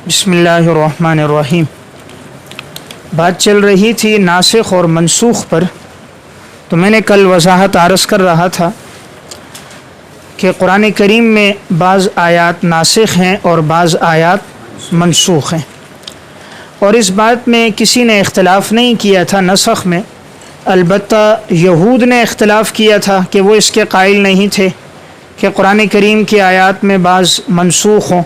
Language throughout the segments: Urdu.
بسم اللہ الرحمن الرحیم۔ بات چل رہی تھی ناسخ اور منسوخ پر، تو میں نے کل وضاحت عرض کر رہا تھا کہ قرآن کریم میں بعض آیات ناسخ ہیں اور بعض آیات منسوخ ہیں، اور اس بات میں کسی نے اختلاف نہیں کیا تھا نسخ میں۔ البتہ یہود نے اختلاف کیا تھا کہ وہ اس کے قائل نہیں تھے کہ قرآن کریم کی آیات میں بعض منسوخ ہوں۔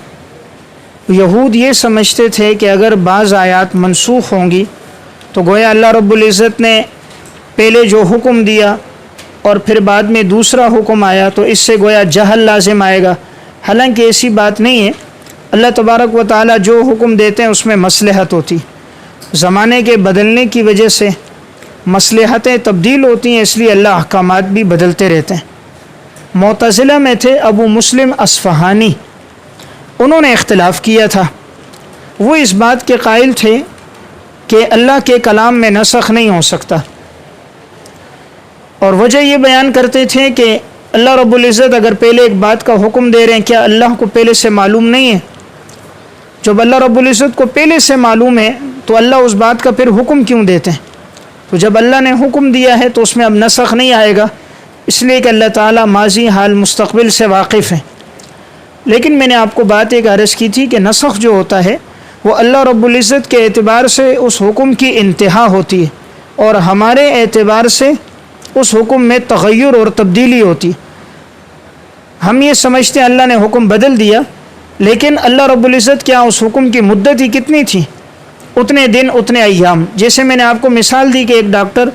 یہود یہ سمجھتے تھے کہ اگر بعض آیات منسوخ ہوں گی تو گویا اللہ رب العزت نے پہلے جو حکم دیا اور پھر بعد میں دوسرا حکم آیا تو اس سے گویا جہل لازم آئے گا، حالانکہ ایسی بات نہیں ہے۔ اللہ تبارک و تعالی جو حکم دیتے ہیں اس میں مصلحت ہوتی، زمانے کے بدلنے کی وجہ سے مصلحتیں تبدیل ہوتی ہیں، اس لیے اللہ احکامات بھی بدلتے رہتے ہیں۔ معتزلہ میں تھے ابو مسلم اصفہانی، انہوں نے اختلاف کیا تھا۔ وہ اس بات کے قائل تھے کہ اللہ کے کلام میں نسخ نہیں ہو سکتا، اور وجہ یہ بیان کرتے تھے کہ اللہ رب العزت اگر پہلے ایک بات کا حکم دے رہے ہیں، کیا اللہ کو پہلے سے معلوم نہیں ہے؟ جب اللہ رب العزت کو پہلے سے معلوم ہے تو اللہ اس بات کا پھر حکم کیوں دیتے ہیں؟ تو جب اللہ نے حکم دیا ہے تو اس میں اب نسخ نہیں آئے گا، اس لیے کہ اللہ تعالیٰ ماضی حال مستقبل سے واقف ہیں۔ لیکن میں نے آپ کو بات ایک عرض کی تھی کہ نسخ جو ہوتا ہے وہ اللہ رب العزت کے اعتبار سے اس حکم کی انتہا ہوتی ہے، اور ہمارے اعتبار سے اس حکم میں تغیر اور تبدیلی ہوتی۔ ہم یہ سمجھتے ہیں اللہ نے حکم بدل دیا، لیکن اللہ رب العزت کیا اس حکم کی مدت ہی کتنی تھی؟ اتنے دن اتنے ایام۔ جیسے میں نے آپ کو مثال دی کہ ایک ڈاکٹر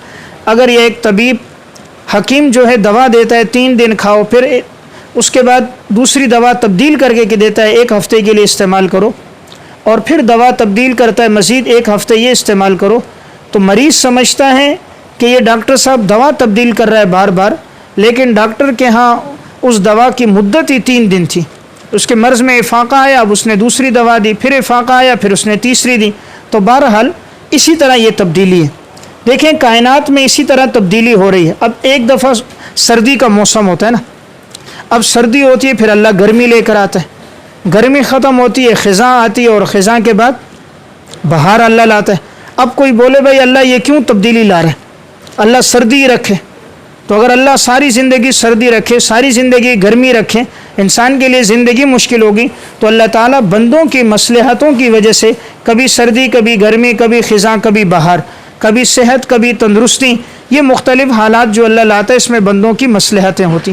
اگر یا ایک طبیب حکیم جو ہے دوا دیتا ہے 3 دن کھاؤ، پھر اس کے بعد دوسری دوا تبدیل کر کے دیتا ہے 1 ہفتے کے لیے استعمال کرو، اور پھر دوا تبدیل کرتا ہے مزید 1 ہفتے یہ استعمال کرو، تو مریض سمجھتا ہے کہ یہ ڈاکٹر صاحب دوا تبدیل کر رہا ہے بار بار، لیکن ڈاکٹر کے ہاں اس دوا کی مدت ہی 3 دن تھی۔ اس کے مرض میں افاقہ آیا، اب اس نے دوسری دوا دی، پھر افاقہ آیا، پھر اس نے تیسری دی۔ تو بہرحال اسی طرح یہ تبدیلی ہے۔ دیکھیں کائنات میں اسی طرح تبدیلی ہو رہی ہے۔ اب ایک دفعہ سردی کا موسم ہوتا ہے نا، اب سردی ہوتی ہے، پھر اللہ گرمی لے کر آتا ہے، گرمی ختم ہوتی ہے، خزاں آتی ہے، اور خزاں کے بعد بہار اللہ لاتا ہے۔ اب کوئی بولے بھائی اللہ یہ کیوں تبدیلی لا رہا ہے، اللہ سردی رکھے۔ تو اگر اللہ ساری زندگی سردی رکھے، ساری زندگی گرمی رکھے، انسان کے لیے زندگی مشکل ہوگی، تو اللہ تعالیٰ بندوں کی مصلحتوں کی وجہ سے کبھی سردی، کبھی گرمی، کبھی خزاں، کبھی بہار، کبھی صحت، کبھی تندرستی، یہ مختلف حالات جو اللہ لاتا ہے اس میں بندوں کی مصلحتیں ہوتی۔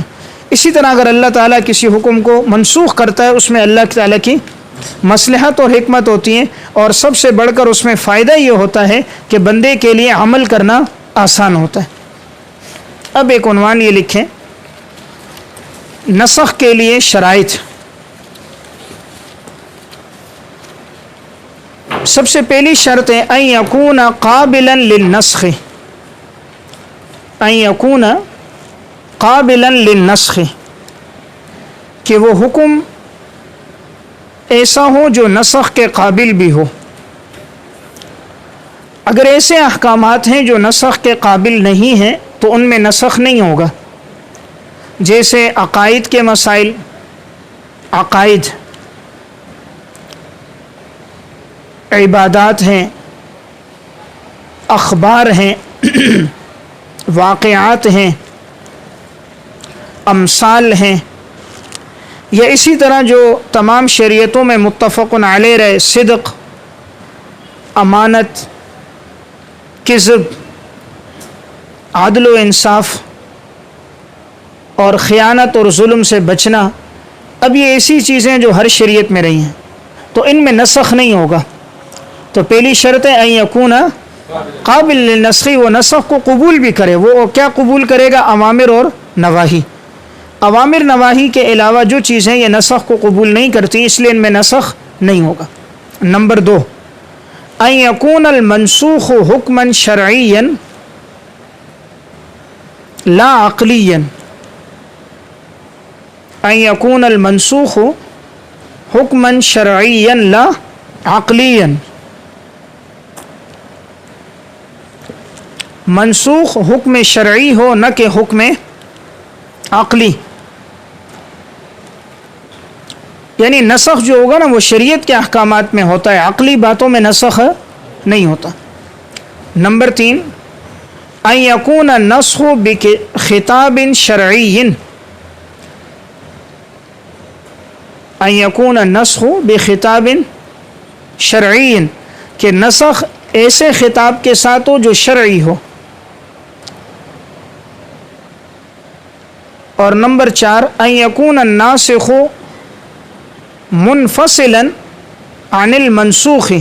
اسی طرح اگر اللہ تعالیٰ کسی حکم کو منسوخ کرتا ہے اس میں اللہ تعالیٰ کی مصلحت اور حکمت ہوتی ہیں، اور سب سے بڑھ کر اس میں فائدہ یہ ہوتا ہے کہ بندے کے لیے عمل کرنا آسان ہوتا ہے۔ اب ایک عنوان یہ لکھیں، نسخ کے لیے شرائط۔ سب سے پہلی شرط ہے ان یکون قابلا للنسخ، ان یکون قابلا للنسخ، کہ وہ حکم ایسا ہو جو نسخ کے قابل بھی ہو۔ اگر ایسے احکامات ہیں جو نسخ کے قابل نہیں ہیں تو ان میں نسخ نہیں ہوگا، جیسے عقائد کے مسائل، عقائد عبادات ہیں، اخبار ہیں، واقعات ہیں، امثال ہیں، یا اسی طرح جو تمام شریعتوں میں متفق علیہ رہے، صدق، امانت، کذب، عدل و انصاف، اور خیانت اور ظلم سے بچنا۔ اب یہ ایسی چیزیں جو ہر شریعت میں رہی ہیں، تو ان میں نسخ نہیں ہوگا۔ تو پہلی شرط ہے ان یکون قابل للنسخ، وہ نسخ کو قبول بھی کرے۔ وہ کیا قبول کرے گا؟ اوامر اور نواہی۔ اوامر نواہی کے علاوہ جو چیزیں یہ نسخ کو قبول نہیں کرتی، اس لیے ان میں نسخ نہیں ہوگا۔ نمبر 2، ان یکون المنسوخ حکما شرعیا لا عقلیا، ان یکون المنسوخ حکما شرعیا لا عقلیا، منسوخ حکم شرعی ہو نہ کہ حکم عقلی۔ یعنی نسخ جو ہوگا نا وہ شریعت کے احکامات میں ہوتا ہے، عقلی باتوں میں نسخ نہیں ہوتا۔ نمبر 3، ان یکون النسخ بخطاب شرعی، ان یکون النسخ بخطاب شرعی، کہ نسخ ایسے خطاب کے ساتھ ہو جو شرعی ہو۔ اور نمبر 4، ان یکون الناسخ منفصلا عن المنسوخ،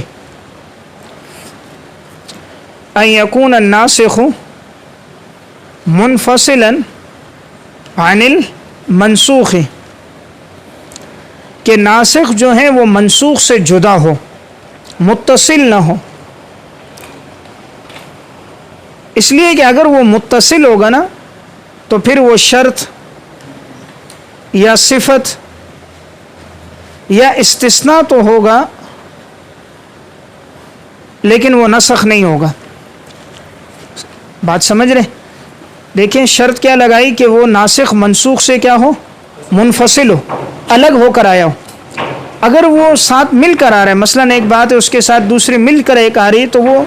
ان یکون الناسخ منفصلا عن المنسوخ، کہ ناسخ جو ہیں وہ منسوخ سے جدا ہو، متصل نہ ہو۔ اس لیے کہ اگر وہ متصل ہوگا نا تو پھر وہ شرط یا صفت یا استثناء تو ہوگا لیکن وہ نسخ نہیں ہوگا۔ بات سمجھ رہے؟ دیکھیں شرط کیا لگائی کہ وہ ناسخ منسوخ سے کیا ہو، منفصل ہو، الگ ہو کر آیا ہو۔ اگر وہ ساتھ مل کر آ رہا ہے، مثلا ایک بات ہے اس کے ساتھ دوسری مل کر ایک آ رہی، تو وہ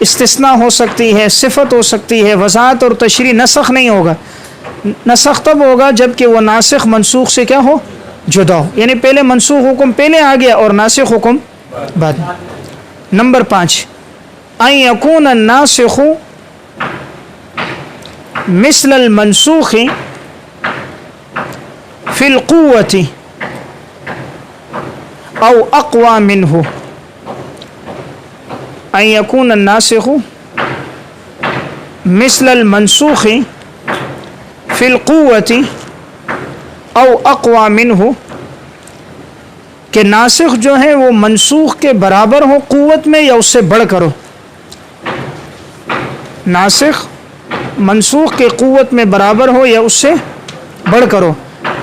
استثناء ہو سکتی ہے، صفت ہو سکتی ہے، وضاحت اور تشریح، نسخ نہیں ہوگا۔ نسخ تب ہوگا جب کہ وہ ناسخ منسوخ سے کیا ہو، جدا ہو، یعنی پہلے منسوخ حکم پہلے آ گیا اور ناسخ حکم بعد میں۔ نمبر 5، ان یکون الناسخ مثل المنسوخ فی القوة او اقوى منه، ان یکون الناسخ مثل المنسوخ فی القوة او اقوى منه، کہ ناسخ جو ہے وہ منسوخ کے برابر ہو قوت میں یا اس سے بڑھ کر ہو۔ ناسخ منسوخ کے قوت میں برابر ہو یا اس سے بڑھ کر ہو۔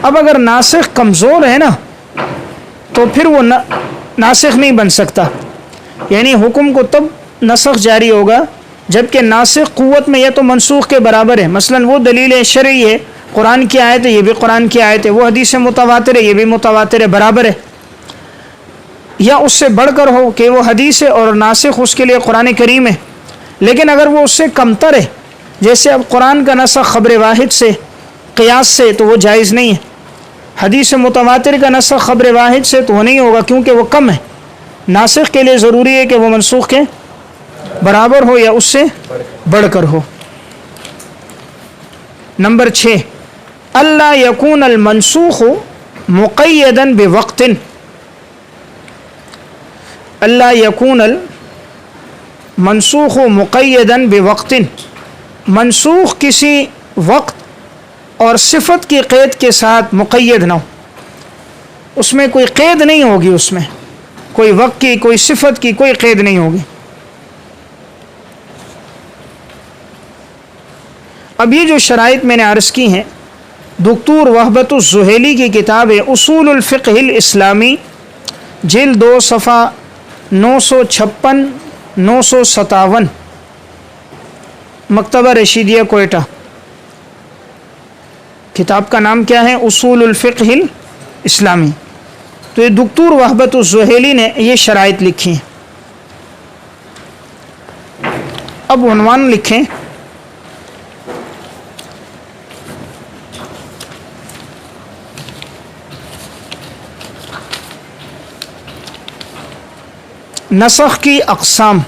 اب اگر ناسخ کمزور ہے نا تو پھر وہ ناسخ نہیں بن سکتا، یعنی حکم کو تب نسخ جاری ہوگا جبکہ ناسخ قوت میں یا تو منسوخ کے برابر ہے، مثلا وہ دلیل شرعی ہے، قرآن کی آیت ہے، یہ بھی قرآن کی آیت ہے، وہ حدیث متواتر ہے، یہ بھی متواتر ہے، برابر ہے، یا اس سے بڑھ کر ہو کہ وہ حدیث ہے اور ناسخ اس کے لیے قرآن کریم ہے۔ لیکن اگر وہ اس سے کمتر ہے، جیسے اب قرآن کا نسخ خبر واحد سے، قیاس سے، تو وہ جائز نہیں ہے، حدیث متواتر کا نسخ خبر واحد سے تو وہ نہیں ہوگا کیونکہ وہ کم ہے۔ ناسخ کے لیے ضروری ہے کہ وہ منسوخ کے برابر ہو یا اس سے بڑھ کر ہو۔ نمبر 6، اللہ یکون المنسوخ مقیدا بوقت، اللہ یکون المنسوخ مقیدا بوقت، منسوخ کسی وقت اور صفت کی قید کے ساتھ مقید نہ ہو، اس میں کوئی قید نہیں ہوگی، اس میں کوئی وقت کی کوئی صفت کی کوئی قید نہیں ہوگی۔ اب یہ جو شرائط میں نے عرض کی ہیں، دکتور وہبت الزہیلی کی کتاب ہے اصول الفقہ الاسلامی، جلد 2 صفحہ 956 957، مکتبہ رشیدیہ کوئٹہ۔ کتاب کا نام کیا ہے؟ اصول الفقہ الاسلامی۔ تو یہ دکتور وہبت الزہیلی نے یہ شرائط لکھی ہیں۔ اب عنوان لکھیں، نسخ کی اقسام۔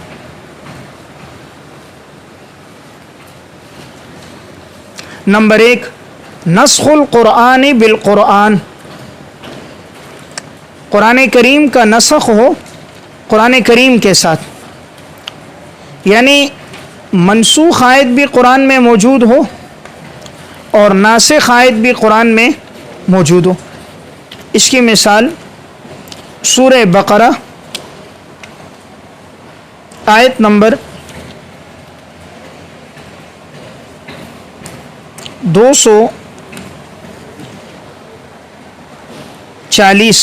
نمبر 1، نسخ القرآن بالقرآن، قرآن کریم کا نسخ ہو قرآن کریم کے ساتھ، یعنی منسوخ آیت بھی قرآن میں موجود ہو اور ناسخ آیت بھی قرآن میں موجود ہو۔ اس کی مثال سورہ بقرہ آیت نمبر 240،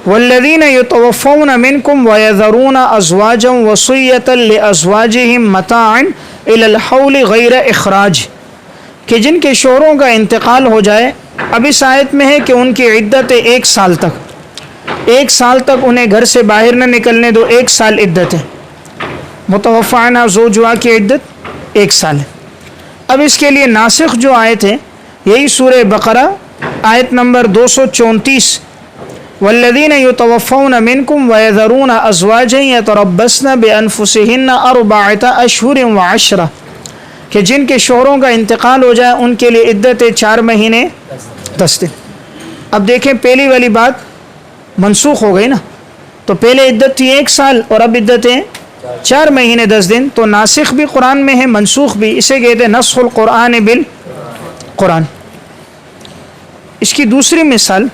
والذین یتوفون منکم ویذرون ازواجا وصیۃ لازواجہم متاعا الی الحول غیر اخراج، کہ جن کے شوہروں کا انتقال ہو جائے۔ اب اس آیت میں ہے کہ ان کی عدت 1 سال تک، ایک سال تک انہیں گھر سے باہر نہ نکلنے دو، 1 سال عدت ہے. متوفی عنہا زوجہا کی عدت 1 سال ہے. اب اس کے لیے ناسخ جو آیت ہے یہی سورہ بقرہ آیت نمبر 234، والذین یتوفون منکم ویذرون ازواجا یتربصن بانفسہن 4 اشہر و10، کہ جن کے شوہروں کا انتقال ہو جائے ان کے لیے عدت 4 مہینے 10 دن. اب دیکھیں پہلی والی بات منسوخ ہو گئی نا، تو پہلے عدت تھی 1 سال اور اب عدت ہے 4 مہینے 10 دن. تو ناسخ بھی قرآن میں ہے، منسوخ بھی، اسے کہتے ہیں نسخ القرآن بالقرآن. اس کی دوسری مثال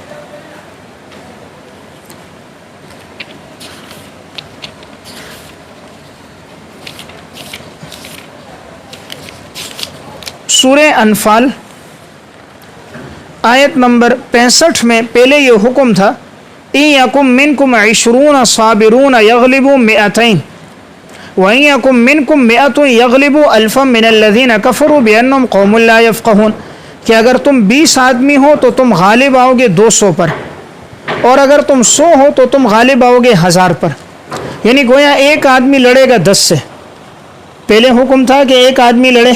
سورہ انفال آیت نمبر 65 میں پہلے یہ حکم تھا اِن یکم منکم 20 صابرون یغلبوا 200 وَإِن یکم منکم 100 یغلبوا 1000 من الذین کفروا بأنہم قوم لا یفقہون، کہ اگر تم 20 آدمی ہو تو تم غالب آؤ گے 200 پر، اور اگر تم 100 ہو تو تم غالب آؤ گے 1000 پر. یعنی گویا ایک آدمی لڑے گا 10 سے. پہلے حکم تھا کہ ایک آدمی لڑے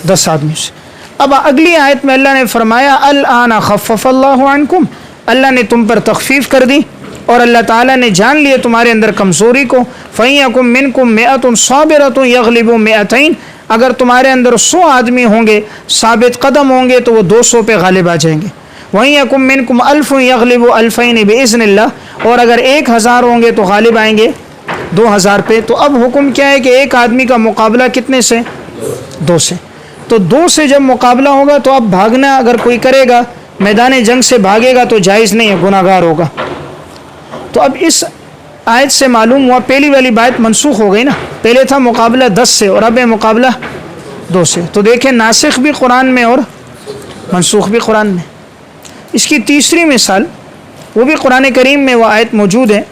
10 آدمی سے. اب اگلی آیت میں اللہ نے فرمایا الآن خفف اللہ عنکم، اللہ نے تم پر تخفیف کر دی اور اللہ تعالیٰ نے جان لیے تمہارے اندر کمزوری کو. فَإِن مِّنكُم 100 صَابِرَةٌ يَغْلِبُوا 200، اگر تمہارے اندر 100 آدمی ہوں گے ثابت قدم ہوں گے تو وہ 200 پہ غالب آ جائیں گے. وَإِن مِّنكُم 1000 يَغْلِبُوا 2000 بِإِذْنِ اللَّهِ، اور اگر 1000 ہوں گے تو غالب آئیں گے 2000 پہ. تو اب حکم کیا ہے کہ ایک آدمی کا مقابلہ کتنے سے؟ 2 سے. تو 2 سے جب مقابلہ ہوگا تو اب بھاگنا اگر کوئی کرے گا، میدان جنگ سے بھاگے گا تو جائز نہیں ہے، گناہ گار ہوگا. تو اب اس آیت سے معلوم ہوا پہلی والی بات منسوخ ہو گئی نا، پہلے تھا مقابلہ 10 سے اور اب ہے مقابلہ 2 سے. تو دیکھیں ناسخ بھی قرآن میں اور منسوخ بھی قرآن میں. اس کی تیسری مثال وہ بھی قرآن کریم میں وہ آیت موجود ہے،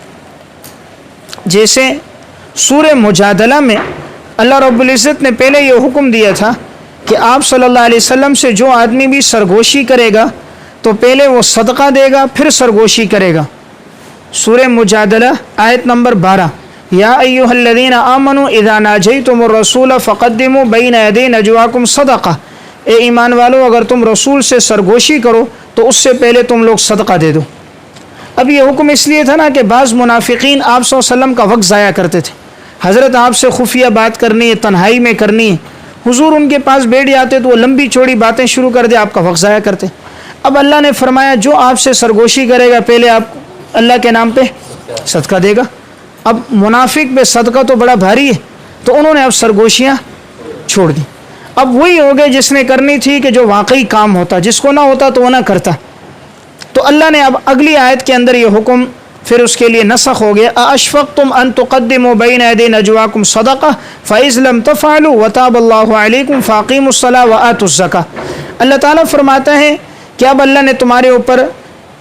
جیسے سورہ مجادلہ میں اللہ رب العزت نے پہلے یہ حکم دیا تھا کہ آپ صلی اللہ علیہ وسلم سے جو آدمی بھی سرگوشی کرے گا تو پہلے وہ صدقہ دے گا پھر سرگوشی کرے گا. سورہ مجادلہ آیت نمبر 12، یا ایھا الذین آمنوا اذا ناجیتم الرسول فقدموا بین یدی نجواکم صدقہ، اے ایمان والو اگر تم رسول سے سرگوشی کرو تو اس سے پہلے تم لوگ صدقہ دے دو. اب یہ حکم اس لیے تھا نا کہ بعض منافقین آپ صلی اللہ علیہ وسلم کا وقت ضائع کرتے تھے. حضرت آپ سے خفیہ بات کرنی ہے، تنہائی میں کرنی ہے، حضور ان کے پاس بیٹھ جاتے تو وہ لمبی چوڑی باتیں شروع کر دے، آپ کا وقت ضائع کرتے. اب اللہ نے فرمایا جو آپ سے سرگوشی کرے گا پہلے آپ اللہ کے نام پہ صدقہ دے گا. اب منافق پہ صدقہ تو بڑا بھاری ہے تو انہوں نے اب سرگوشیاں چھوڑ دی. اب وہی ہو گئے جس نے کرنی تھی کہ جو واقعی کام ہوتا، جس کو نہ ہوتا تو وہ نہ کرتا. تو اللہ نے اب اگلی آیت کے اندر یہ حکم پھر اس کے لیے نسخ ہو گیا، ااشفقتم ان تقدموا بین یدی نجواکم صدقہ فاذ لم تفعلوا وتاب اللہ علیکم فاقیموا الصلاۃ وآتوا الزکاۃ. اللہ تعالیٰ فرماتا ہے کہ اب اللہ نے تمہارے اوپر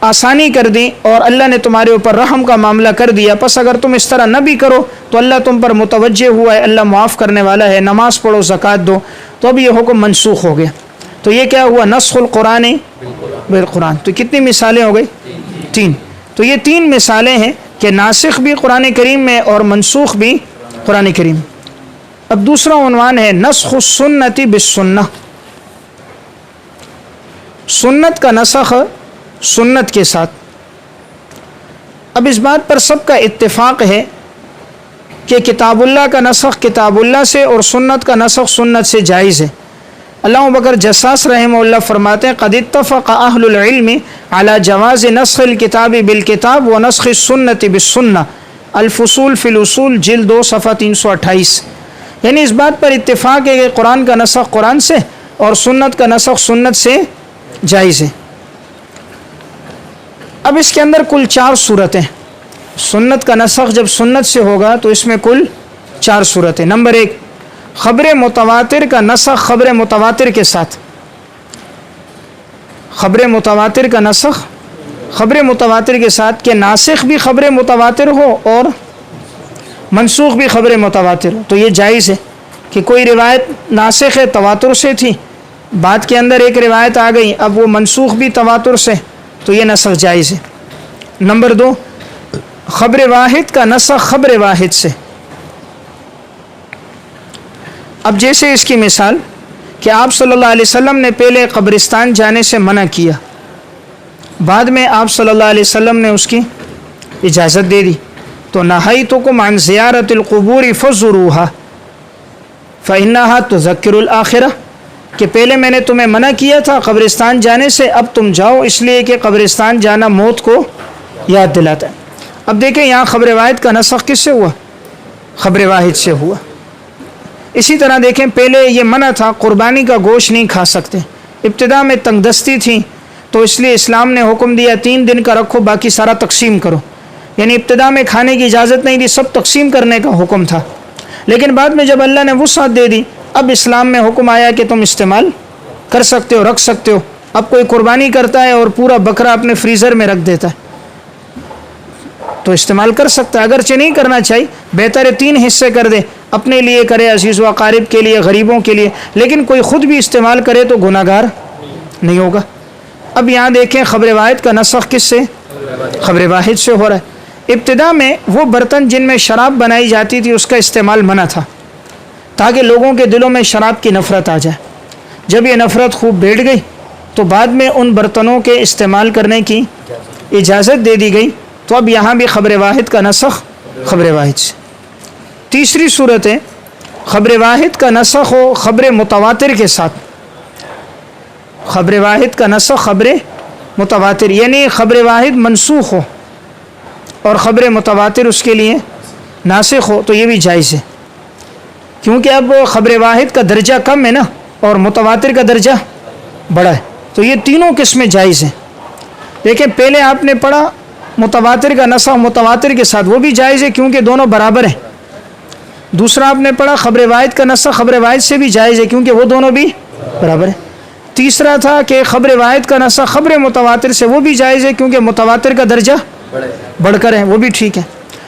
آسانی کر دی اور اللہ نے تمہارے اوپر رحم کا معاملہ کر دیا، پس اگر تم اس طرح نہ بھی کرو تو اللہ تم پر متوجہ ہوا ہے، اللہ معاف کرنے والا ہے، نماز پڑھو، زکوٰۃ دو. تو اب یہ حکم منسوخ ہو گیا. تو یہ کیا ہوا؟ نسخ القرآن بالقرآن. تو کتنی مثالیں ہو گئی؟ 3. تو یہ 3 مثالیں ہیں کہ ناسخ بھی قرآن کریم میں اور منسوخ بھی قرآن کریم. اب دوسرا عنوان ہے نسخ السنت بالسنہ، سنت کا نسخ سنت کے ساتھ. اب اس بات پر سب کا اتفاق ہے کہ کتاب اللہ کا نسخ کتاب اللہ سے اور سنت کا نسخ سنت سے جائز ہے. علامہ بکر جساس رحمہ اللہ فرماتے ہیں قد اتفق اہل العلم علی جواز نسخ الکتاب بالکتاب و نسخ السنت بالسنہ، الفصول فی الاصول جلد 2 صفحہ 328. یعنی اس بات پر اتفاق ہے کہ قرآن کا نسخ قرآن سے اور سنت کا نسخ سنت سے جائز ہے. اب اس کے اندر کل 4 صورتیں. سنت کا نسخ جب سنت سے ہوگا تو اس میں کل 4 صورتیں. نمبر 1، خبر متواتر کا نسخ خبر متواتر کے ساتھ. خبر متواتر کا نسخ خبر متواتر کے ساتھ کہ ناسخ بھی خبر متواتر ہو اور منسوخ بھی خبر متواتر ہو. تو یہ جائز ہے کہ کوئی روایت ناسخ ہے تواتر سے تھی، بعد کے اندر ایک روایت آ گئی اب وہ منسوخ بھی تواتر سے، تو یہ نسخ جائز ہے. نمبر 2، خبر واحد کا نسخ خبر واحد سے. اب جیسے اس کی مثال کہ آپ صلی اللہ علیہ وسلم نے پہلے قبرستان جانے سے منع کیا، بعد میں آپ صلی اللہ علیہ وسلم نے اس کی اجازت دے دی، تو نہیتکم عن زیارت القبور فزوروها فإنها تذکر الآخرہ، کہ پہلے میں نے تمہیں منع کیا تھا قبرستان جانے سے، اب تم جاؤ اس لیے کہ قبرستان جانا موت کو یاد دلاتا ہے. اب دیکھیں یہاں خبر واحد کا نسخ کس سے ہوا؟ خبر واحد سے ہوا. اسی طرح دیکھیں پہلے یہ منع تھا قربانی کا گوشت نہیں کھا سکتے، ابتدا میں تنگ دستی تھی تو اس لیے اسلام نے حکم دیا 3 دن کا رکھو، باقی سارا تقسیم کرو. یعنی ابتدا میں کھانے کی اجازت نہیں دی، سب تقسیم کرنے کا حکم تھا. لیکن بعد میں جب اللہ نے وسعت دے دی، اب اسلام میں حکم آیا کہ تم استعمال کر سکتے ہو، رکھ سکتے ہو. اب کوئی قربانی کرتا ہے اور پورا بکرا اپنے فریزر میں رکھ دیتا ہے تو استعمال کر سکتا ہے، اگرچہ نہیں کرنا چاہیے، بہتر ہے 3 حصے کر دے، اپنے لیے کرے، عزیز و اقارب کے لیے، غریبوں کے لیے، لیکن کوئی خود بھی استعمال کرے تو گناہ گار نہیں ہوگا. اب یہاں دیکھیں خبر واحد کا نسخ کس سے؟ خبر واحد سے ہو رہا ہے. ابتدا میں وہ برتن جن میں شراب بنائی جاتی تھی اس کا استعمال منع تھا تاکہ لوگوں کے دلوں میں شراب کی نفرت آ جائے. جب یہ نفرت خوب بیٹھ گئی تو بعد میں ان برتنوں کے استعمال کرنے کی اجازت دے دی گئی، تو اب یہاں بھی خبر واحد کا نسخ خبر واحد سے. تیسری صورت ہے خبر واحد کا نسخ ہو خبر متواتر کے ساتھ. خبر واحد کا نسخ خبر متواتر، یعنی خبر واحد منسوخ ہو اور خبر متواتر اس کے لیے ناسخ ہو، تو یہ بھی جائز ہے، کیونکہ اب خبر واحد کا درجہ کم ہے نا اور متواتر کا درجہ بڑا ہے، تو یہ تینوں قسمیں جائز ہیں. دیکھیں پہلے آپ نے پڑھا متواتر کا نسخ متواتر کے ساتھ، وہ بھی جائز ہے کیونکہ دونوں برابر ہیں. دوسرا آپ نے پڑھا خبر واحد کا نسخ خبر واحد سے بھی جائز ہے کیونکہ وہ دونوں بھی برابر ہیں. تیسرا تھا کہ خبر واحد کا نسخ خبر متواتر سے، وہ بھی جائز ہے کیونکہ متواتر کا درجہ بڑھ کر ہے، وہ بھی ٹھیک ہے.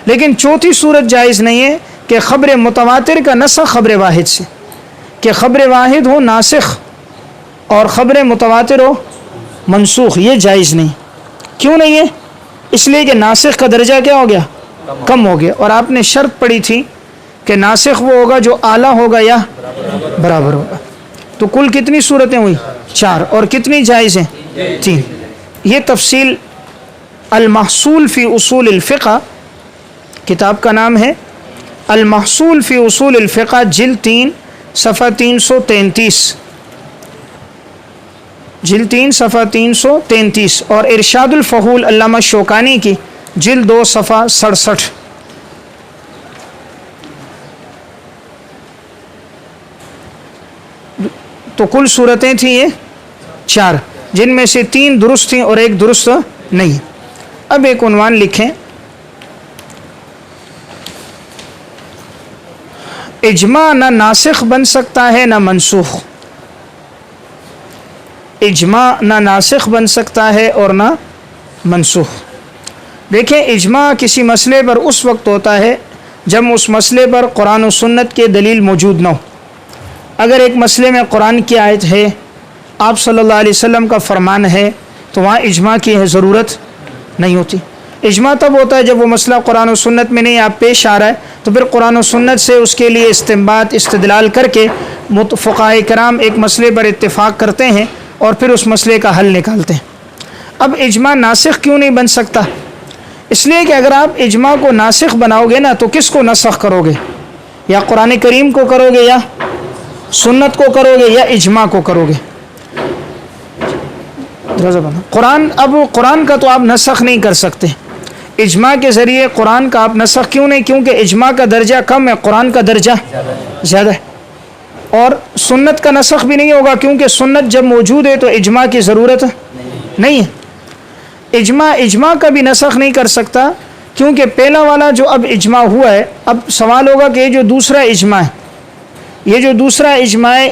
لیکن چوتھی صورت جائز نہیں ہے کہ خبر متواتر کا نسخ خبر واحد سے، کہ خبر واحد ہو ناسخ اور خبر متواتر ہو منسوخ، یہ جائز نہیں. کیوں نہیں ہے؟ اس لیے کہ ناسخ کا درجہ کیا ہو گیا؟ کم ہو گیا. اور آپ نے شرط پڑھی تھی کہ ناسخ وہ ہوگا جو اعلیٰ ہوگا یا برابر ہوگا. تو کل کتنی صورتیں ہوئی؟ 4. اور کتنی جائز ہیں؟ 3. یہ تفصیل المحصول فی اصول الفقہ، کتاب کا نام ہے المحصول فی اصول الفقہ، جلد 3 صفحہ 333، جلد 3 صفحہ 333، اور ارشاد الفحول علامہ شوکانی کی جلد 2 صفحہ 67. تو کل صورتیں تھیں یہ 4، جن میں سے 3 درست تھیں اور 1 درست نہیں. اب ایک عنوان لکھیں، اجماع نہ ناسخ بن سکتا ہے نہ منسوخ. اجماع نہ ناسخ بن سکتا ہے اور نہ منسوخ. دیکھیں اجماع کسی مسئلے پر اس وقت ہوتا ہے جب اس مسئلے پر قرآن و سنت کے دلیل موجود نہ ہو. اگر ایک مسئلے میں قرآن کی آیت ہے، آپ صلی اللہ علیہ وسلم کا فرمان ہے، تو وہاں اجماع کی ضرورت نہیں ہوتی. اجماع تب ہوتا ہے جب وہ مسئلہ قرآن و سنت میں نہیں آپ پیش آ رہا ہے، تو پھر قرآن و سنت سے اس کے لیے استنباط استدلال کر کے فقہاء کرام ایک مسئلے پر اتفاق کرتے ہیں اور پھر اس مسئلے کا حل نکالتے ہیں. اب اجماع ناسخ کیوں نہیں بن سکتا؟ اس لیے کہ اگر آپ اجماع کو ناسخ بناؤ گے نا تو کس کو نسخ کرو گے؟ یا قرآن کریم کو کرو گے، یا سنت کو کرو گے، یا اجماع کو کرو گے؟ قرآن کا تو آپ نسخ نہیں کر سکتے. اجماع کے ذریعے قرآن کا آپ نسخ کیوں نہیں؟ کیونکہ اجماع کا درجہ کم ہے، قرآن کا درجہ زیادہ ہے. اور سنت کا نسخ بھی نہیں ہوگا کیونکہ سنت جب موجود ہے تو اجماع کی ضرورت نہیں ہے. اجماع کا بھی نسخ نہیں کر سکتا کیونکہ پہلا والا جو اب اجماع ہوا ہے، اب سوال ہوگا کہ یہ جو دوسرا اجماع ہے، یہ جو دوسرا اجماع ہے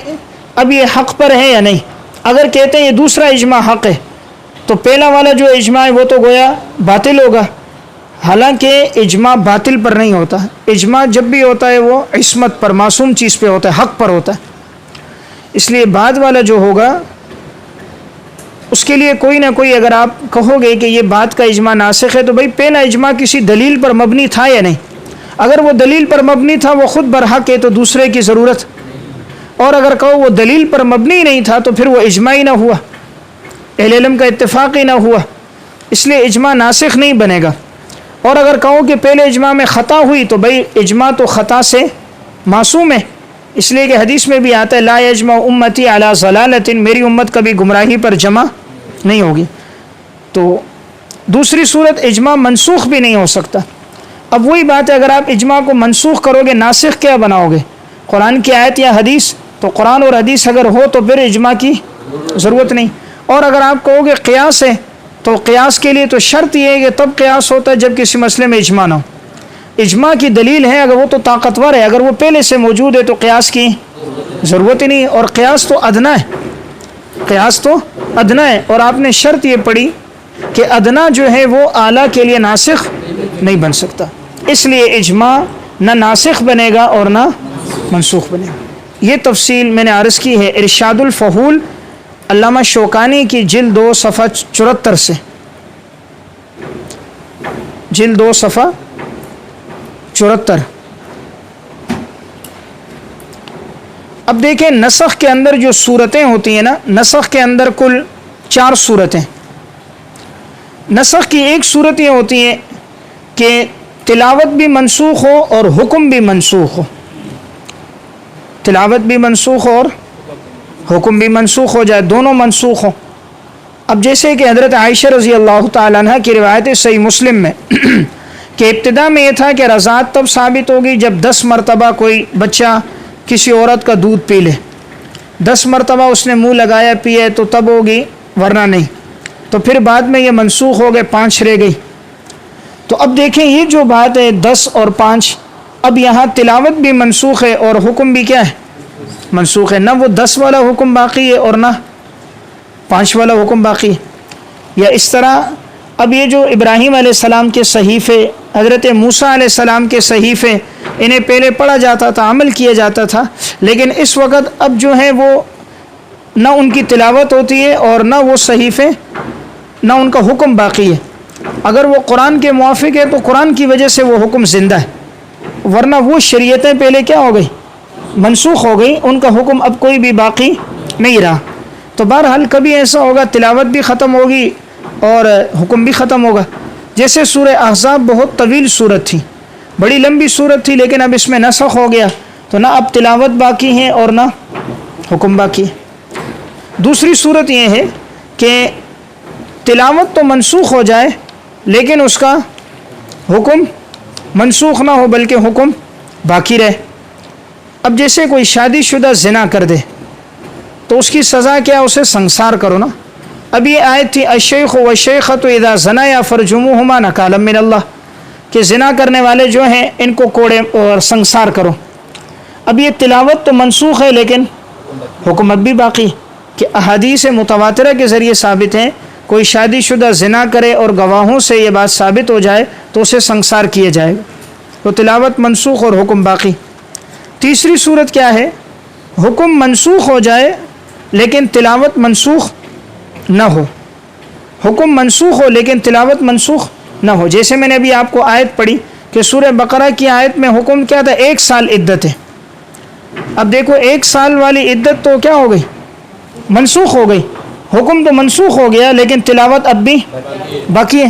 اب یہ حق پر ہے یا نہیں؟ اگر کہتے ہیں یہ دوسرا اجماع حق ہے تو پہلا والا جو اجماع ہے وہ تو گویا باطل ہوگا. حالانکہ اجماع باطل پر نہیں ہوتا. اجماع جب بھی ہوتا ہے وہ عصمت پر، معصوم چیز پہ ہوتا ہے، حق پر ہوتا ہے. اس لیے بعد والا جو ہوگا اس کے لیے کوئی نہ کوئی، اگر آپ کہو گے کہ یہ بات کا اجماع ناسخ ہے، تو بھئی پہلا اجماع کسی دلیل پر مبنی تھا یا نہیں؟ اگر وہ دلیل پر مبنی تھا، وہ خود برحق ہے، تو دوسرے کی ضرورت، اور اگر کہو وہ دلیل پر مبنی نہیں تھا تو پھر وہ اجماع ہی نہ ہوا، اہل علم کا اتفاق ہی نہ ہوا، اس لیے اجماع ناسخ نہیں بنے گا۔ اور اگر کہو کہ پہلے اجماع میں خطا ہوئی، تو بھئی اجماع تو خطا سے معصوم ہے، اس لیے کہ حدیث میں بھی آتا ہے لا یجمع امتی علی ضلالۃ، میری امت کبھی گمراہی پر جمع نہیں ہوگی۔ تو دوسری صورت اجماع منسوخ بھی نہیں ہو سکتا۔ اب وہی بات ہے، اگر آپ اجماع کو منسوخ کرو گے، ناسخ کیا بناؤ گے؟ قرآن کی آیت یا حدیث؟ تو قرآن اور حدیث اگر ہو تو پھر اجماع کی ضرورت نہیں۔ اور اگر آپ کہو گے قیاس ہے، تو قیاس کے لیے تو شرط یہ ہے کہ تب قیاس ہوتا ہے جب کسی مسئلے میں اجماع نہ ہو۔ اجماع کی دلیل ہے، اگر وہ تو طاقتور ہے، اگر وہ پہلے سے موجود ہے تو قیاس کی ضرورت ہی نہیں، اور قیاس تو ادنا ہے، قیاس تو ادنا ہے، اور آپ نے شرط یہ پڑھی کہ ادنا جو ہے وہ اعلیٰ کے لیے ناسخ نہیں بن سکتا، اس لیے اجماع نہ ناسخ بنے گا اور نہ منسوخ بنے گا۔ یہ تفصیل میں نے عرض کی ہے ارشاد الفحول علامہ شوکانی کی جلد 2 صفحہ 74 سے، جلد 2 صفحہ 74۔ اب دیکھیں نسخ کے اندر جو صورتیں ہوتی ہیں نا، نسخ کے اندر کل 4 صورتیں۔ نسخ کی ایک صورت یہ ہوتی ہے کہ تلاوت بھی منسوخ ہو اور حکم بھی منسوخ ہو، تلاوت بھی منسوخ ہو اور حکم بھی منسوخ ہو جائے، دونوں منسوخ ہوں۔ اب جیسے کہ حضرت عائشہ رضی اللہ تعالیٰ عنہ کی روایت ہے صحیح مسلم میں کہ ابتدا میں یہ تھا کہ رضاعت تب ثابت ہوگی جب 10 مرتبہ کوئی بچہ کسی عورت کا دودھ پی لے، 10 مرتبہ اس نے منہ لگایا پیے تو تب ہوگی، ورنہ نہیں۔ تو پھر بعد میں یہ منسوخ ہو گئے، 5 رہ گئی۔ تو اب دیکھیں یہ جو بات ہے 10 اور 5، اب یہاں تلاوت بھی منسوخ ہے اور حکم بھی کیا ہے؟ منسوخ ہے، نہ وہ 10 والا حکم باقی ہے اور نہ 5 والا حکم باقی ہے۔ یا اس طرح اب یہ جو ابراہیم علیہ السلام کے صحیفے، حضرت موسیٰ علیہ السلام کے صحیفے، انہیں پہلے پڑھا جاتا تھا، عمل کیا جاتا تھا، لیکن اس وقت اب جو ہے وہ نہ ان کی تلاوت ہوتی ہے اور نہ وہ صحیفے، نہ ان کا حکم باقی ہے۔ اگر وہ قرآن کے موافق ہے تو قرآن کی وجہ سے وہ حکم زندہ ہے، ورنہ وہ شریعتیں پہلے کیا ہو گئی؟ منسوخ ہو گئی، ان کا حکم اب کوئی بھی باقی نہیں رہا۔ تو بہرحال کبھی ایسا ہوگا تلاوت بھی ختم ہوگی اور حکم بھی ختم ہوگا۔ جیسے سورہ احزاب بہت طویل صورت تھی، بڑی لمبی صورت تھی، لیکن اب اس میں نسخ ہو گیا تو نہ اب تلاوت باقی ہے اور نہ حکم باقی ہے۔ دوسری صورت یہ ہے کہ تلاوت تو منسوخ ہو جائے لیکن اس کا حکم منسوخ نہ ہو بلکہ حکم باقی رہے۔ اب جیسے کوئی شادی شدہ زنا کر دے تو اس کی سزا کیا؟ اسے سنسار کرو نا۔ اب یہ آیت تھی الشیخ والشیخۃ اذا زنایا فرجموہما نکالا من اللہ، کہ زنا کرنے والے جو ہیں ان کو کوڑے اور سنسار کرو۔ اب یہ تلاوت تو منسوخ ہے لیکن حکم اب بھی باقی، کہ احادیث متواترہ کے ذریعے ثابت ہیں کوئی شادی شدہ زنا کرے اور گواہوں سے یہ بات ثابت ہو جائے تو اسے سنسار کیا جائے گا، تو تلاوت منسوخ اور حکم باقی۔ تیسری صورت کیا ہے؟ حکم منسوخ ہو جائے لیکن تلاوت منسوخ نہ ہو، حکم منسوخ ہو لیکن تلاوت منسوخ نہ ہو۔ جیسے میں نے ابھی آپ کو آیت پڑھی کہ سورہ بقرہ کی آیت میں حکم کیا تھا؟ 1 سال عدت ہے۔ اب دیکھو 1 سال والی عدت تو کیا ہو گئی؟ منسوخ ہو گئی، حکم تو منسوخ ہو گیا لیکن تلاوت اب بھی باقی ہے۔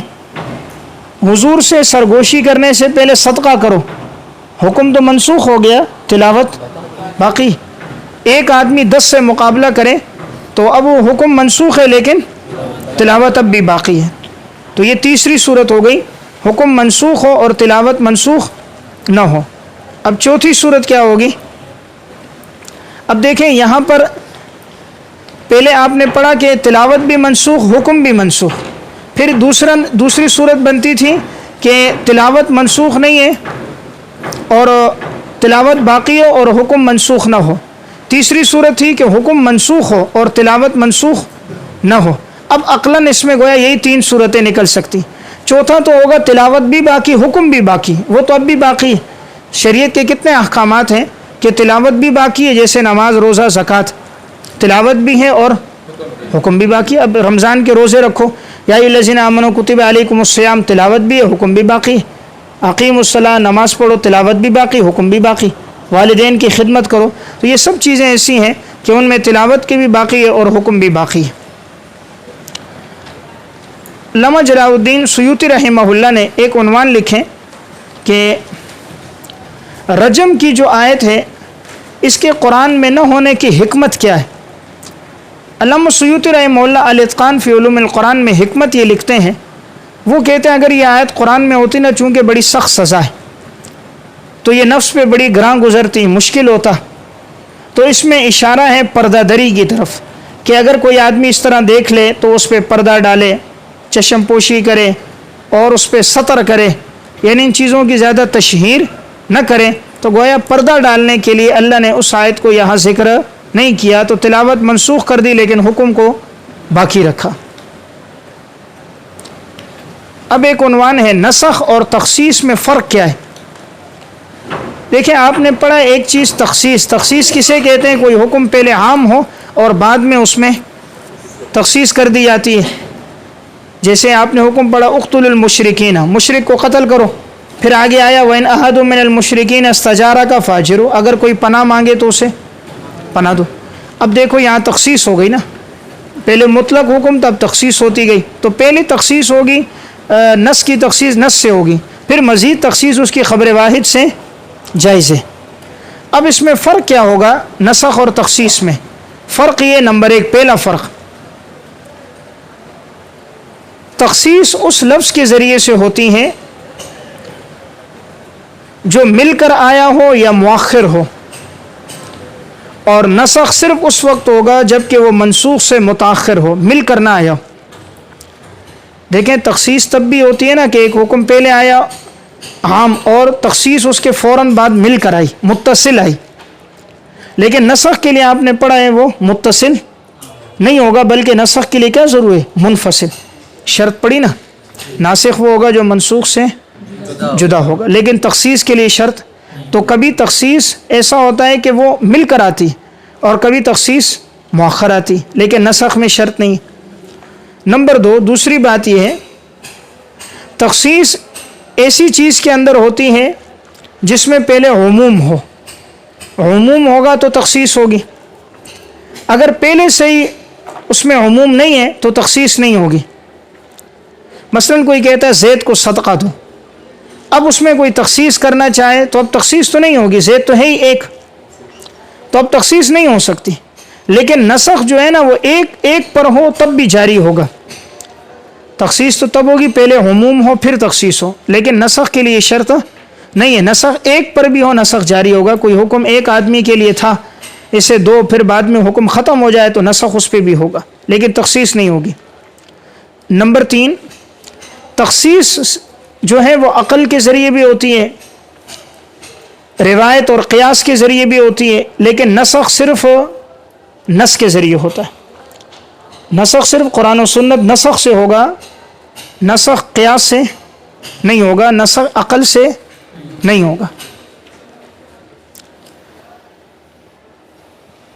حضور سے سرگوشی کرنے سے پہلے صدقہ کرو، حکم تو منسوخ ہو گیا، تلاوت باقی۔ ایک آدمی 10 سے مقابلہ کرے تو اب وہ حکم منسوخ ہے لیکن تلاوت اب بھی باقی ہے۔ تو یہ تیسری صورت ہو گئی، حکم منسوخ ہو اور تلاوت منسوخ نہ ہو۔ اب چوتھی صورت کیا ہوگی؟ اب دیکھیں یہاں پر پہلے آپ نے پڑھا کہ تلاوت بھی منسوخ، حکم بھی منسوخ، پھر دوسری صورت بنتی تھی کہ تلاوت منسوخ نہیں ہے اور تلاوت باقی ہو اور حکم منسوخ نہ ہو۔ تیسری صورت تھی کہ حکم منسوخ ہو اور تلاوت منسوخ نہ ہو۔ اب عقلاً اس میں گویا یہی 3 صورتیں نکل سکتی۔ چوتھا تو ہوگا تلاوت بھی باقی، حکم بھی باقی، وہ تو اب بھی باقی ہے۔ شریعت کے کتنے احکامات ہیں کہ تلاوت بھی باقی ہے، جیسے نماز، روزہ، زکوٰۃ، تلاوت بھی ہے اور حکم بھی باقی. اب رمضان کے روزے رکھو, یا الذین آمنوا کتب علیکم الصیام, تلاوت بھی ہے, حکم بھی باقی. اقیم الصلاۃ, نماز پڑھو, تلاوت بھی باقی, حکم بھی باقی. والدین کی خدمت کرو. تو یہ سب چیزیں ایسی ہیں کہ ان میں تلاوت کی بھی باقی ہے اور حکم بھی باقی ہے. علامہ جلال الدین سیوطی رحمہ اللہ نے ایک عنوان لکھے کہ رجم کی جو آیت ہے اس کے قرآن میں نہ ہونے کی حکمت کیا ہے. علامہ سیوطی رحمہ اللہ الاتقان فی علوم القرآن میں حکمت یہ لکھتے ہیں, وہ کہتے ہیں اگر یہ آیت قرآن میں ہوتی نا, چونکہ بڑی سخت سزا ہے تو یہ نفس پہ بڑی گراں گزرتی, مشکل ہوتا. تو اس میں اشارہ ہے پردہ دری کی طرف کہ اگر کوئی آدمی اس طرح دیکھ لے تو اس پہ پردہ ڈالے, چشم پوشی کرے اور اس پہ سطر کرے, یعنی ان چیزوں کی زیادہ تشہیر نہ کرے. تو گویا پردہ ڈالنے کے لیے اللہ نے اس آیت کو یہاں ذکر نہیں کیا, تو تلاوت منسوخ کر دی لیکن حکم کو باقی رکھا. اب ایک عنوان ہے نسخ اور تخصیص میں فرق کیا ہے. دیکھیں آپ نے پڑھا ایک چیز تخصیص. تخصیص کسے کہتے ہیں؟ کوئی حکم پہلے عام ہو اور بعد میں اس میں تخصیص کر دی جاتی ہے. جیسے آپ نے حکم پڑھا اقتلوا المشرکین, مشرک کو قتل کرو, پھر آگے آیا وَإِنْ أَحَدٌ مِّنَ الْمُشْرِكِينَ اسْتَجَارَكَ فَأَجِرْهُ, اگر کوئی پناہ مانگے تو اسے پناہ دو. اب دیکھو یہاں تخصیص ہو گئی نا, پہلے مطلق حکم تب تخصیص ہوتی گئی. تو پہلے تخصیص ہوگی, نص کی تخصیص نص سے ہوگی, پھر مزید تخصیص اس کی خبر واحد سے جائز ہے. اب اس میں فرق کیا ہوگا نسخ اور تخصیص میں؟ فرق یہ, نمبر ایک, پہلا فرق, تخصیص اس لفظ کے ذریعے سے ہوتی ہے جو مل کر آیا ہو یا مؤخر ہو, اور نسخ صرف اس وقت ہوگا جب کہ وہ منسوخ سے متاخر ہو, مل کر نہ آیا. دیکھیں تخصیص تب بھی ہوتی ہے نا کہ ایک حکم پہلے آیا عام اور تخصیص اس کے فوراً بعد مل کر آئی, متصل آئی. لیکن نسخ کے لیے آپ نے پڑھا ہے وہ متصل نہیں ہوگا, بلکہ نسخ کے لیے کیا ضرور ہے؟ منفصل. شرط پڑی نا, ناسخ وہ ہوگا جو منسوخ سے جدا ہوگا, لیکن تخصیص کے لیے شرط. تو کبھی تخصیص ایسا ہوتا ہے کہ وہ مل کر آتی اور کبھی تخصیص مؤخر آتی, لیکن نسخ میں شرط نہیں. نمبر دو, دوسری بات یہ ہے تخصیص ایسی چیز کے اندر ہوتی ہے جس میں پہلے عموم ہو. عموم ہوگا تو تخصیص ہوگی, اگر پہلے سے ہی اس میں عموم نہیں ہے تو تخصیص نہیں ہوگی. مثلا کوئی کہتا ہے زید کو صدقہ دو, اب اس میں کوئی تخصیص کرنا چاہے تو اب تخصیص تو نہیں ہوگی, زید تو ہے ہی ایک, تو اب تخصیص نہیں ہو سکتی. لیکن نسخ جو ہے نا وہ ایک ایک پر ہو تب بھی جاری ہوگا. تخصیص تو تب ہوگی پہلے عموم ہو پھر تخصیص ہو, لیکن نسخ کے لیے شرط نہیں ہے. نسخ ایک پر بھی ہو نسخ جاری ہوگا. کوئی حکم ایک آدمی کے لیے تھا, اسے دو, پھر بعد میں حکم ختم ہو جائے تو نسخ اس پہ بھی ہوگا, لیکن تخصیص نہیں ہوگی. نمبر تین, تخصیص جو ہے وہ عقل کے ذریعے بھی ہوتی ہے, روایت اور قیاس کے ذریعے بھی ہوتی ہے, لیکن نسخ صرف نص کے ذریعے ہوتا ہے. نسخ صرف قرآن و سنت نسخ سے ہوگا, نسخ قیاس سے نہیں ہوگا, نسخ عقل سے نہیں ہوگا.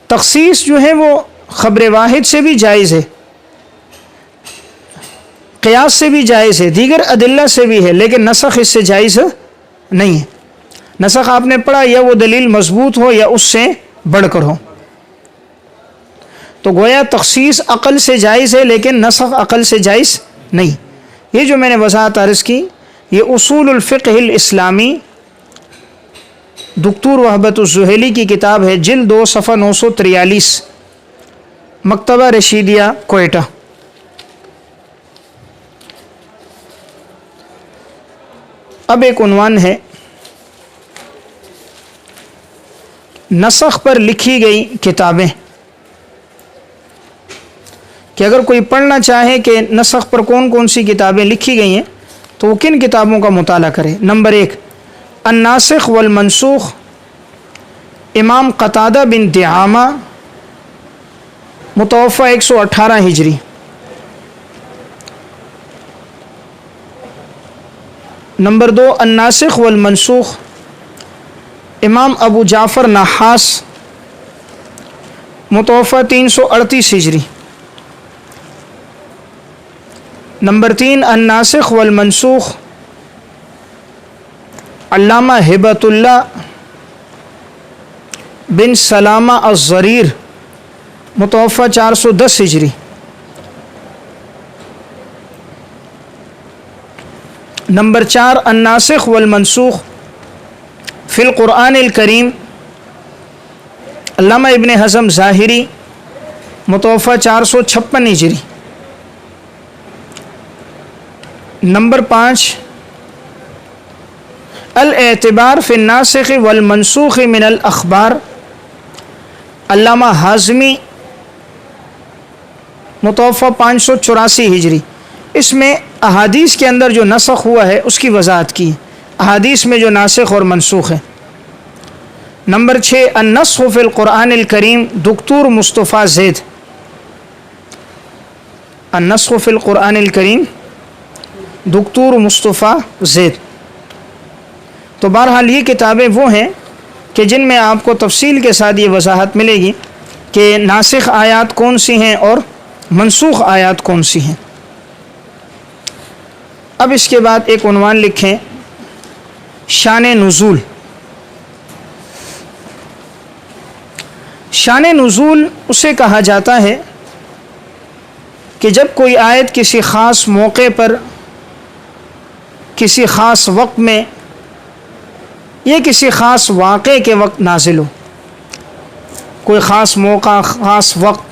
تخصیص جو ہے وہ خبر واحد سے بھی جائز ہے, قیاس سے بھی جائز ہے, دیگر ادلہ سے بھی ہے, لیکن نسخ اس سے جائز نہیں ہے. نسخ آپ نے پڑھا یا وہ دلیل مضبوط ہو یا اس سے بڑھ کر ہو. تو گویا تخصیص عقل سے جائز ہے لیکن نسخ عقل سے جائز نہیں. یہ جو میں نے وضاحت عرض کی یہ اصول الفقہ الاسلامی دکتور وہبت الزہیلی کی کتاب ہے, جلد 2 صفحہ 943, مکتبہ رشیدیہ کوئٹہ. اب ایک عنوان ہے نسخ پر لکھی گئی کتابیں, کہ اگر کوئی پڑھنا چاہے کہ نسخ پر کون کون سی کتابیں لکھی گئی ہیں تو وہ کن کتابوں کا مطالعہ کرے. نمبر 1, الناسخ والمنسوخ, امام قتادہ بن دعامہ, متوفہ 118 ہجری. نمبر 2, الناسخ والمنسوخ, امام ابو جعفر نحاس, متوفہ 338 ہجری. نمبر 3 الناسخ والمنسوخ علامہ ہبۃ اللہ بن سلامہ الضریر متوفی 410 ہجری۔ نمبر 4 الناسخ والمنسوخ فی القرآن الکریم علامہ ابن حزم ظاہری متوفی 456 ہجری۔ نمبر 5 الاعتبار فی الناسخ والمنسوخ من الاخبار علامہ حازمی متوفی 584 ہجری۔ اس میں احادیث کے اندر جو نسخ ہوا ہے اس کی وضاحت کی، احادیث میں جو ناسخ اور منسوخ ہے۔ نمبر 6 النسخ فی القرآن الکریم دکتور مصطفیٰ زید، النسخ فی القرآن الکریم دکتور مصطفیٰ زید۔ تو بہرحال یہ کتابیں وہ ہیں کہ جن میں آپ کو تفصیل کے ساتھ یہ وضاحت ملے گی کہ ناسخ آیات کون سی ہیں اور منسوخ آیات کون سی ہیں۔ اب اس کے بعد ایک عنوان لکھیں، شان نزول۔ شان نزول اسے کہا جاتا ہے کہ جب کوئی آیت کسی خاص موقع پر، کسی خاص وقت میں یا کسی خاص واقعے کے وقت نازل ہو، کوئی خاص موقع، خاص وقت،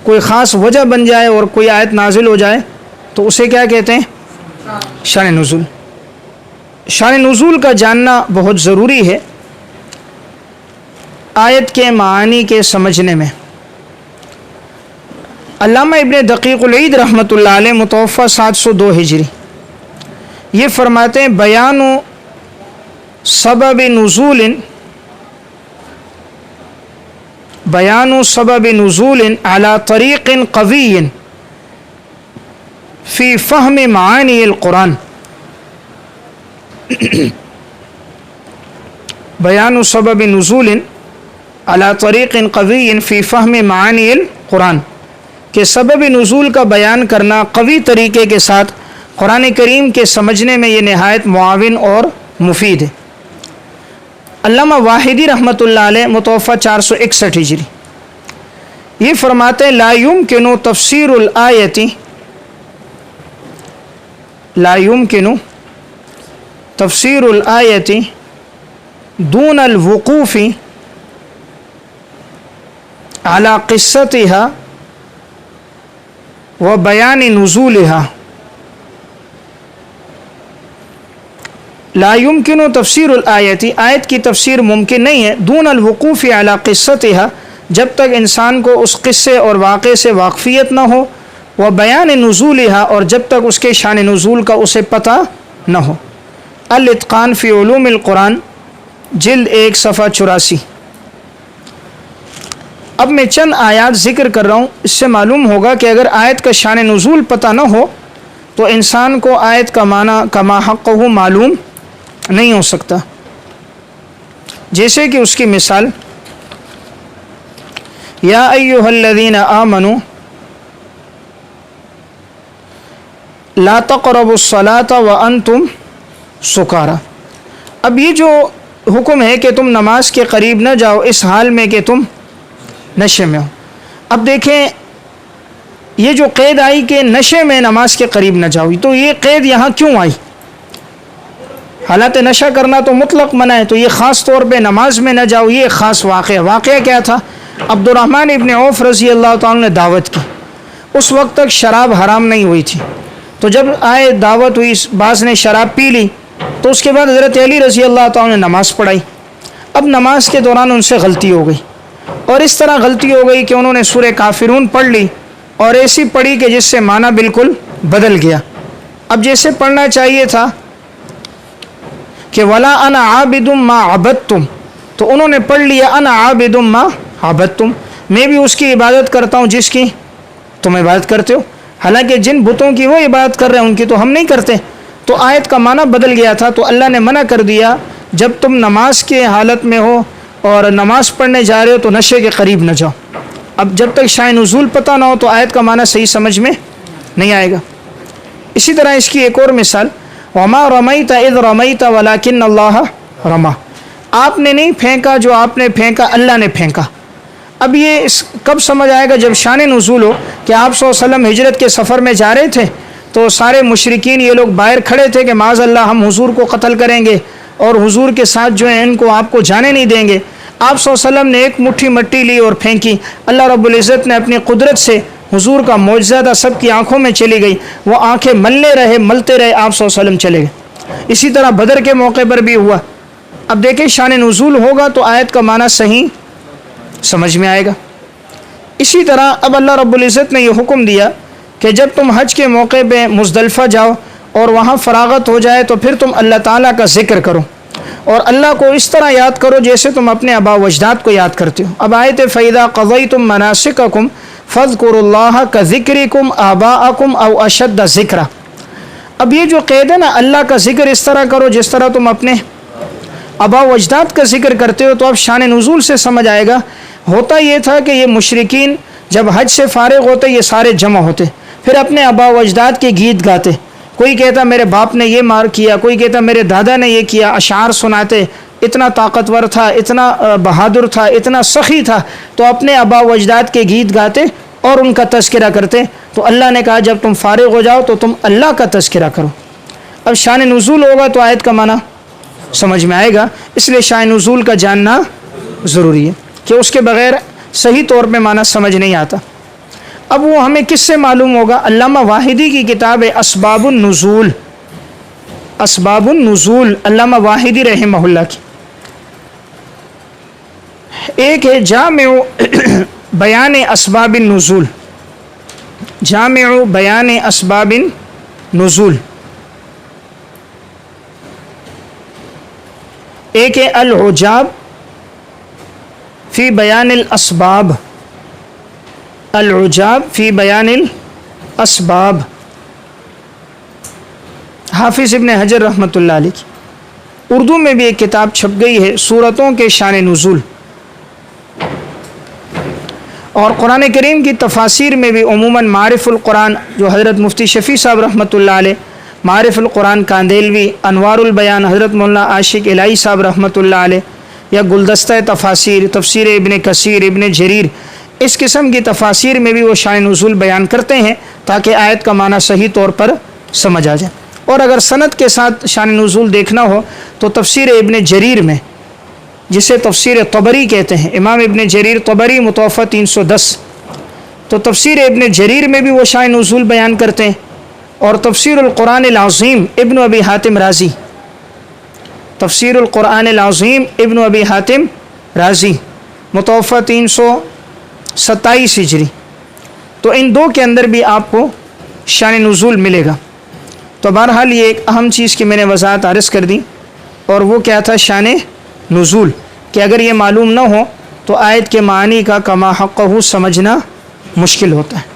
کوئی خاص وجہ بن جائے اور کوئی آیت نازل ہو جائے تو اسے کیا کہتے ہیں؟ شان نزول۔ شان نزول کا جاننا بہت ضروری ہے آیت کے معانی کے سمجھنے میں۔ علامہ ابن دقیق العید رحمۃ اللہ علیہ متوفی 702 ہجری یہ فرماتے ہیں بیان سبب نزول، بیان سبب نزول علی طریق قوی فی فہم معانی القرآن، بیان سبب نزول علی طریق قوی فی فہم معانی القرآن، کہ سبب نزول کا بیان کرنا قوی طریقے کے ساتھ قرآن کریم کے سمجھنے میں یہ نہایت معاون اور مفید ہے۔ علامہ واحدی رحمۃ اللہ علیہ متوفی 461 ہجری یہ فرماتے ہیں لا یمکن تفسیر الآیت، لا یمکن تفسیر الآیت دون الوقوف علی قصتها و بیان نزولها، لا یمکن تفسیر الآیت، آیت کی تفسیر ممکن نہیں ہے دون الوقوف علی قصتها، جب تک انسان کو اس قصے اور واقعے سے واقفیت نہ ہو، و بیان نزولها، اور جب تک اس کے شان نزول کا اسے پتہ نہ ہو۔ الاتقان فی علوم القرآن جلد 1 صفحہ 84۔ اب میں چند آیات ذکر کر رہا ہوں، اس سے معلوم ہوگا کہ اگر آیت کا شان نزول پتہ نہ ہو تو انسان کو آیت کا معنی کما حقہ معلوم نہیں ہو سکتا۔ جیسے کہ اس کی مثال یا ایھا الذین آمنوا لا تقربوا الصلاة وانتم سکارى، اب یہ جو حکم ہے کہ تم نماز کے قریب نہ جاؤ اس حال میں کہ تم نشے میں ہو۔ اب دیکھیں یہ جو قید آئی کہ نشے میں نماز کے قریب نہ جاؤ، تو یہ قید یہاں کیوں آئی؟ حالات نشہ کرنا تو مطلق منع ہے، تو یہ خاص طور پہ نماز میں نہ جاؤ، یہ خاص واقعہ کیا تھا؟ عبد الرحمن ابن عوف رضی اللہ تعالیٰ نے دعوت کی، اس وقت تک شراب حرام نہیں ہوئی تھی، تو جب آئے دعوت ہوئی بعض نے شراب پی لی، تو اس کے بعد حضرت علی رضی اللہ تعالیٰ نے نماز پڑھائی۔ اب نماز کے دوران ان سے غلطی ہو گئی، اور اس طرح غلطی ہو گئی کہ انہوں نے سورہ کافرون پڑھ لی، اور ایسی پڑھی کہ جس سے معنی بالکل بدل گیا۔ اب جیسے پڑھنا چاہیے تھا کہ ولا انا عابد ما عبدتم، تو انہوں نے پڑھ لیا انا عابد ما عبدتم، میں بھی اس کی عبادت کرتا ہوں جس کی تم عبادت کرتے ہو، حالانکہ جن بتوں کی وہ عبادت کر رہے ہیں ان کی تو ہم نہیں کرتے۔ تو آیت کا معنی بدل گیا تھا، تو اللہ نے منع کر دیا جب تم نماز کے حالت میں ہو اور نماز پڑھنے جا رہے ہو تو نشے کے قریب نہ جاؤ۔ اب جب تک شان نزول پتہ نہ ہو تو آیت کا معنی صحیح سمجھ میں نہیں آئے گا۔ اسی طرح اس کی ایک اور مثال، وما رمیت اذ رمیت ولکن اللہ رما، آپ نے نہیں پھینکا جو آپ نے پھینکا، اللہ نے پھینکا۔ اب یہ کب سمجھ آئے گا؟ جب شان نزول ہو کہ آپ صلی اللہ علیہ وسلم ہجرت کے سفر میں جا رہے تھے تو سارے مشرکین یہ لوگ باہر کھڑے تھے کہ معاذ اللہ ہم حضور کو قتل کریں گے اور حضور کے ساتھ جو ہیں ان کو آپ کو جانے نہیں دیں گے۔ آپ صلی اللہ علیہ وسلم نے ایک مٹھی مٹی لی اور پھینکی، اللہ رب العزت نے اپنی قدرت سے حضور کا معجزہ تھا، سب کی آنکھوں میں چلی گئی، وہ آنکھیں ملتے رہے آپ صلی اللہ علیہ وسلم چلے گئے۔ اسی طرح بدر کے موقع پر بھی ہوا۔ اب دیکھیں شان نزول ہوگا تو آیت کا معنی صحیح سمجھ میں آئے گا۔ اسی طرح اب اللہ رب العزت نے یہ حکم دیا کہ جب تم حج کے موقع پہ مزدلفہ جاؤ اور وہاں فراغت ہو جائے تو پھر تم اللہ تعالیٰ کا ذکر کرو اور اللہ کو اس طرح یاد کرو جیسے تم اپنے آبا و اجداد کو یاد کرتے ہو۔ اب آیت فَإِذَا قَضَيْتُم مَنَاسِكَكُمْ فَاذْكُرُوا اللَّهَ كَذِكْرِكُمْ آبَاءَكُمْ أَوْ أَشَدَّ ذِكْرًا۔ اب یہ جو قید ہے نا، اللہ کا ذکر اس طرح کرو جس طرح تم اپنے آبا و اجداد کا ذکر کرتے ہو، تو اب شان نزول سے سمجھ آئے گا۔ ہوتا یہ تھا کہ یہ مشرکین جب حج سے فارغ ہوتے یہ سارے جمع ہوتے، پھر اپنے آبا و اجداد کے گیت گاتے، کوئی کہتا میرے باپ نے یہ مار کیا، کوئی کہتا میرے دادا نے یہ کیا، اشعار سناتے، اتنا طاقتور تھا، اتنا بہادر تھا، اتنا سخی تھا، تو اپنے آبا و اجداد کے گیت گاتے اور ان کا تذکرہ کرتے۔ تو اللہ نے کہا جب تم فارغ ہو جاؤ تو تم اللہ کا تذکرہ کرو۔ اب شان نزول ہوگا تو آیت کا معنی سمجھ میں آئے گا، اس لیے شان نزول کا جاننا ضروری ہے کہ اس کے بغیر صحیح طور پہ معنی سمجھ نہیں آتا۔ اب وہ ہمیں کس سے معلوم ہوگا؟ علامہ واحدی کی کتاب ہے اسباب النزول، اسباب النزول علامہ واحدی رحمہ اللہ کی۔ ایک ہے جامع بیان اسباب النزول، جامع بیان اسباب النزول، ایک ہے العجاب فی بیان الاسباب، العجاب فی بیان الاسباب، حافظ ابن حجر رحمۃ اللہ علیہ کی۔ اردو میں بھی ایک کتاب چھپ گئی ہے سورتوں کے شان نزول، اور قرآن کریم کی تفاسیر میں بھی عموماً معارف القرآن جو حضرت مفتی شفیع صاحب رحمۃ اللہ علیہ، معارف القرآن کاندیلوی، انوار البیان حضرت مولانا عاشق الہی صاحب رحمۃ اللہ علیہ، یا گلدستہ تفاسیر، تفسیر ابن کثیر، ابن جریر، اس قسم کی تفاسیر میں بھی وہ شان نزول بیان کرتے ہیں تاکہ آیت کا معنی صحیح طور پر سمجھ آ جائے۔ اور اگر سند کے ساتھ شان نزول دیکھنا ہو تو تفسیر ابن جریر میں، جسے تفسیر طبری کہتے ہیں، امام ابن جریر طبری متوفہ 310، تو تفسیر ابن جریر میں بھی وہ شان نزول بیان کرتے ہیں۔ اور تفسیر القرآن العظیم ابن ابی حاتم رازی، تفسیر القرآن العظیم ابن ابی حاتم رازی متوفہ 327 ہجری، تو ان دو کے اندر بھی آپ کو شان نزول ملے گا۔ تو بہرحال یہ ایک اہم چیز کی میں نے وضاحت عرض کر دی، اور وہ کیا تھا؟ شان نزول، کہ اگر یہ معلوم نہ ہو تو آیت کے معنی کا کما حقہ سمجھنا مشکل ہوتا ہے۔